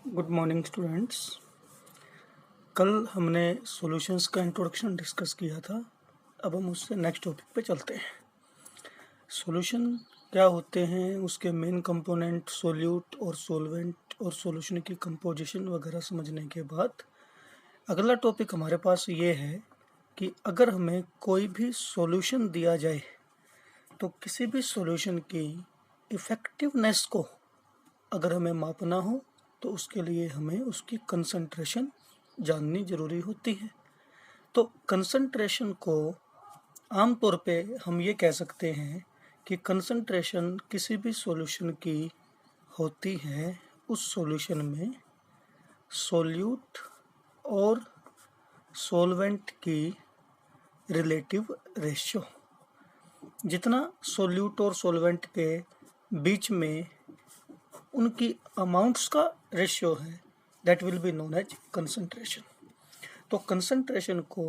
Good morning students. कल हमने solutions का इंट्रोडक्शन डिस्कस किया था। अब हम उससे नेक्स्ट टॉपिक पे चलते हैं। सॉल्यूशन क्या होते हैं, उसके मेन कंपोनेंट, सॉल्यूट और सॉल्वेंट और सॉल्यूशन की कंपोजिशन वगैरह समझने के बाद अगला टॉपिक हमारे पास ये है कि अगर हमें कोई भी सॉल्यूशन दिया जाए तो किसी भी सॉल्यूशन की इफ़ेक्टिवनेस को अगर हमें मापना हो तो उसके लिए हमें उसकी कंसंट्रेशन जाननी ज़रूरी होती है। तो कंसंट्रेशन को आमतौर पे हम ये कह सकते हैं कि कंसंट्रेशन किसी भी सॉल्यूशन की होती है उस सॉल्यूशन में सॉल्यूट और सॉल्वेंट की रिलेटिव रेशियो। जितना सॉल्यूट और सॉल्वेंट के बीच में उनकी अमाउंट्स का रेशियो है, that will be known as concentration. तो कंसंट्रेशन को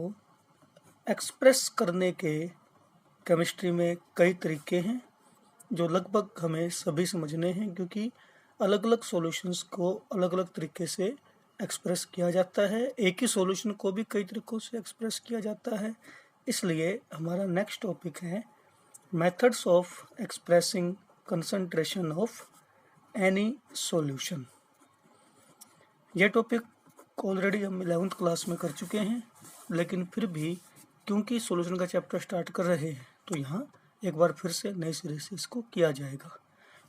एक्सप्रेस करने के केमिस्ट्री में कई तरीके हैं जो लगभग हमें सभी समझने हैं, क्योंकि अलग अलग सॉल्यूशंस को अलग अलग तरीके से एक्सप्रेस किया जाता है। एक ही सॉल्यूशन को भी कई तरीक़ों से एक्सप्रेस किया जाता है। इसलिए हमारा नेक्स्ट टॉपिक है methods of expressing concentration of any solution. यह टॉपिक ऑलरेडी हम 11th क्लास में कर चुके हैं, लेकिन फिर भी क्योंकि सॉल्यूशन का चैप्टर स्टार्ट कर रहे हैं तो यहाँ एक बार फिर से नए सिरे से इसको किया जाएगा।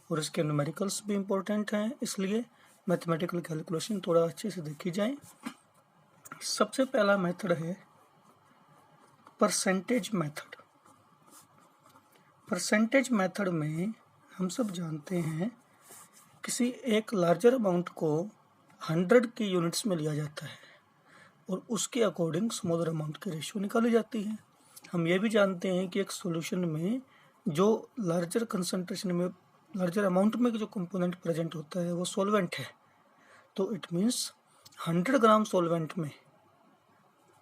और इसके न्यूमेरिकल्स भी इम्पोर्टेंट हैं, इसलिए मैथमेटिकल कैलकुलेशन थोड़ा अच्छे से देखी जाए। सबसे पहला मेथड है परसेंटेज मेथड। परसेंटेज मेथड में हम सब जानते हैं किसी एक लार्जर अमाउंट को 100 की यूनिट्स में लिया जाता है और उसके अकॉर्डिंग स्मॉलर अमाउंट की रेशियो निकाली जाती है। हम ये भी जानते हैं कि एक सॉल्यूशन में जो लार्जर कंसंट्रेशन में, लार्जर अमाउंट में जो कंपोनेंट प्रेजेंट होता है वो सॉल्वेंट है। तो इट मीन्स 100 ग्राम सॉल्वेंट में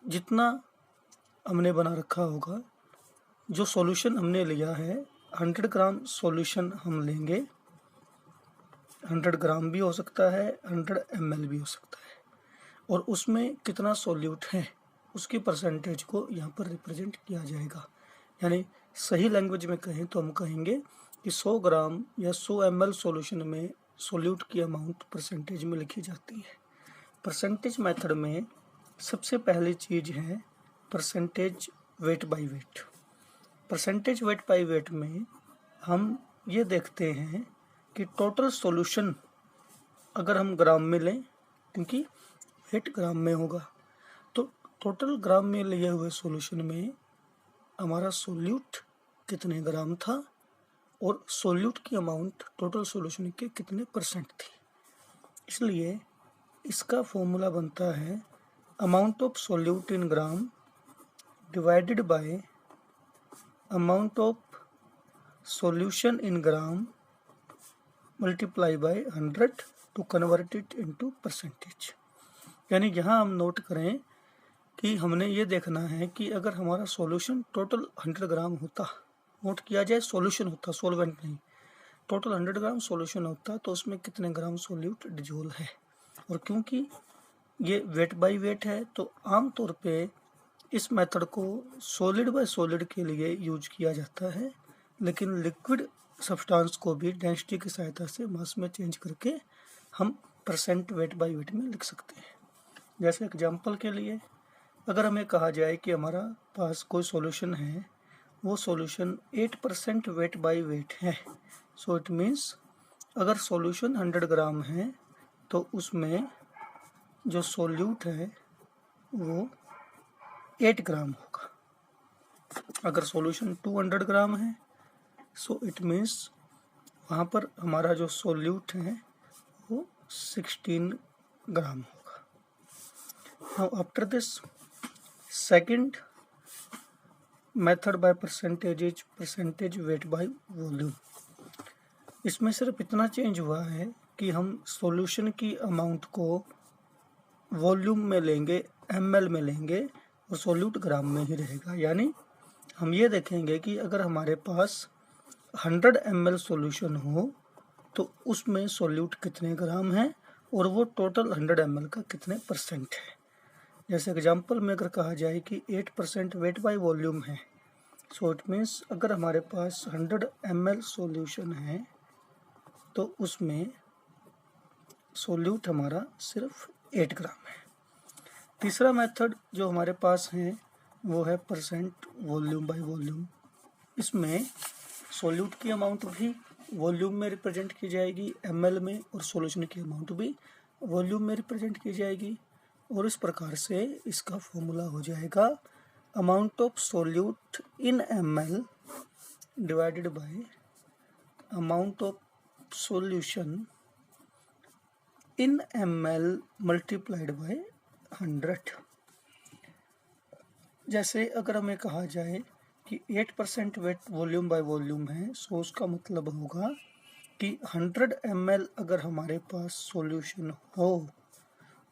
जितना हमने बना रखा होगा, जो सॉल्यूशन हमने लिया है 100 ग्राम सॉल्यूशन हम लेंगे, 100 ग्राम भी हो सकता है, 100 ml भी हो सकता है, और उसमें कितना सॉल्यूट है उसकी परसेंटेज को यहाँ पर रिप्रेजेंट किया जाएगा। यानी सही लैंग्वेज में कहें तो हम कहेंगे कि 100 ग्राम या 100 ml सॉल्यूशन में सॉल्यूट की अमाउंट परसेंटेज में लिखी जाती है। परसेंटेज मेथड में सबसे पहली चीज़ है percentage weight by weight. Percentage weight by weight में हम ये देखते हैं कि टोटल सॉल्यूशन अगर हम ग्राम में लें, क्योंकि वेट ग्राम में होगा, तो टोटल ग्राम में लिए हुए सॉल्यूशन में हमारा सॉल्यूट कितने ग्राम था और सॉल्यूट की अमाउंट टोटल सॉल्यूशन के कितने परसेंट थी। इसलिए इसका फॉर्मूला बनता है amount of solute in gram divided by amount of solution in gram multiply by 100 to convert it into percentage. यानी यहाँ हम नोट करें कि हमने ये देखना है कि अगर हमारा सॉल्यूशन टोटल 100 ग्राम होता, नोट किया जाए सॉल्यूशन होता, सॉल्वेंट नहीं, टोटल 100 ग्राम सॉल्यूशन होता तो उसमें कितने ग्राम सॉल्यूट डिजोल है। और क्योंकि ये वेट बाय वेट है तो आमतौर पे इस मेथड को सॉलिड बाय सॉलिड के लिए यूज किया जाता है, लेकिन लिक्विड सब्सटेंस को भी डेंसिटी की सहायता से मास में चेंज करके हम परसेंट वेट बाय वेट में लिख सकते हैं। जैसे एग्जांपल के लिए अगर हमें कहा जाए कि हमारा पास कोई सॉल्यूशन है, वो सॉल्यूशन 8% वेट बाय वेट है, सो इट मीन्स अगर सॉल्यूशन 100 ग्राम है तो उसमें जो सॉल्यूट है वो 8 ग्राम होगा। अगर सॉल्यूशन 200 ग्राम है सो इट मीन्स वहाँ पर हमारा जो सॉल्यूट है वो 16 ग्राम होगा। Now after this second method by percentage is percentage weight by volume. इसमें सिर्फ इतना चेंज हुआ है कि हम सॉल्यूशन की अमाउंट को वॉल्यूम में लेंगे, ml में लेंगे, और सॉल्यूट ग्राम में ही रहेगा। यानी हम ये देखेंगे कि अगर हमारे पास 100 ml सॉल्यूशन हो तो उसमें सॉल्यूट कितने ग्राम है और वो टोटल 100 ml का कितने परसेंट है। जैसे एग्जांपल में अगर कहा जाए कि 8% वेट बाय वॉल्यूम है, सो इट मीन्स अगर हमारे पास 100 ml सॉल्यूशन है तो उसमें सोल्यूट हमारा सिर्फ 8 ग्राम है। तीसरा मेथड जो हमारे पास है वो है परसेंट वॉल्यूम बाय वॉल्यूम। इसमें सोल्यूट की अमाउंट भी वॉल्यूम में रिप्रेजेंट की जाएगी ml में, और सॉल्यूशन की अमाउंट भी वॉल्यूम में रिप्रेजेंट की जाएगी। और इस प्रकार से इसका फॉर्मूला हो जाएगा amount of solute in ml divided by amount of solution in ml multiplied by 100। जैसे अगर हमें कहा जाए कि 8% वेट वॉल्यूम बाय वॉल्यूम है, सो उसका मतलब होगा कि 100 ml अगर हमारे पास सॉल्यूशन हो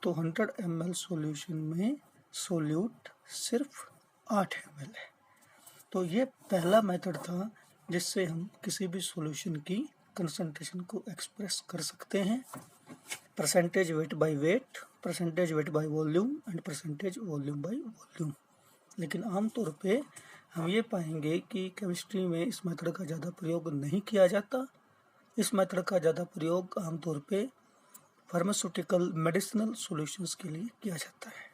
तो 100 ml सॉल्यूशन में सोल्यूट सिर्फ 8 ml है। तो ये पहला मेथड था जिससे हम किसी भी सॉल्यूशन की कंसंट्रेशन को एक्सप्रेस कर सकते हैं, percentage weight by weight, percentage weight by volume and percentage volume by volume. लेकिन आमतौर पे हम ये पाएंगे कि केमिस्ट्री में इस मेथड का ज़्यादा प्रयोग नहीं किया जाता। इस मेथड का ज़्यादा प्रयोग आमतौर पे फार्मास्यूटिकल मेडिसिनल सॉल्यूशंस के लिए किया जाता है।